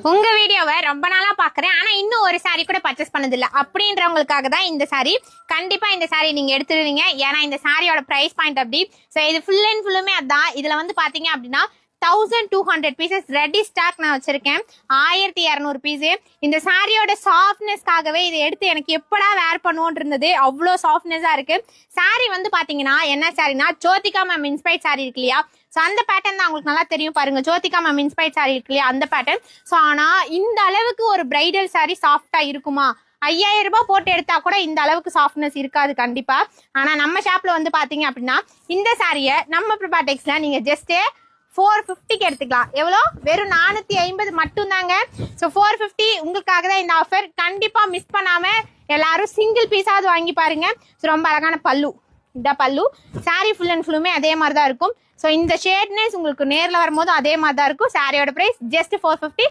உங்க வீடியோவை ரொம்ப நாளா பாக்குறேன். ஆனா இன்னும் ஒரு சாரி கூட பர்ச்சேஸ் பண்ணது இல்ல அப்படின்றவங்களுக்காக தான் இந்த சாரி. கண்டிப்பா இந்த சாரி நீங்க எடுத்துருவீங்க. ஏன்னா இந்த சாரியோட பிரைஸ் பாயிண்ட் அப்படி. சோ இது ஃபுல் அண்ட் ஃபுல்லுமே அதான். இதுல வந்து பாத்தீங்க அப்படின்னா 1200 பீசஸ் ரெடி ஸ்டாக் நான் வச்சிருக்கேன். 1200 பீஸ். இந்த சாரியோட சாஃப்ட்னஸ்க்காகவே இதை எடுத்து எனக்கு எப்படா வேர் பண்ணுவோன் இருந்தது. அவ்வளோ சாஃப்ட்னஸா இருக்கு. சாரி வந்து பாத்தீங்கன்னா என்ன சாரினா ஜோதிகா மேம் இன்ஸ்பைர்ட் சாரி இருக்கு இல்லையா, ஸோ அந்த பேட்டர்ன் தான் உங்களுக்கு நல்லா தெரியும் பாருங்க. ஜோதிகா மேம் இன்ஸ்பைர்ட் சாரி இருக்கு இல்லையா, அந்த பேட்டர்ன். ஸோ ஆனா இந்த அளவுக்கு ஒரு பிரைடல் சாரி சாஃப்டா இருக்குமா? 5000 ரூபாய் போட்டு எடுத்தா கூட இந்த அளவுக்கு சாஃப்ட்னஸ் இருக்காது கண்டிப்பா. ஆனா நம்ம ஷாப்ல வந்து பாத்தீங்க அப்படின்னா இந்த சாரியை நம்ம பிரபாடெக்ஸ்ல நீங்க ஜஸ்ட் 450க்கு எடுத்துக்கலாம். எவ்வளோ? வெறும் 450 மட்டும் தாங்க. ஸோ 450 உங்களுக்காக தான் இந்த ஆஃபர். கண்டிப்பா மிஸ் பண்ணாம எல்லாரும் சிங்கிள் பீஸாவது வாங்கி பாருங்க. ஸோ ரொம்ப அழகான பல்லு, இதான் பல்லு. சாரி ஃபுல் அண்ட் ஃபுல்லுமே அதே மாதிரி தான் இருக்கும். ஸோ இந்த ஷேட்னஸ் உங்களுக்கு நேரில் வரும்போது அதே மாதிரி தான் இருக்கும். சாரியோட ப்ரைஸ் ஜஸ்ட் 450.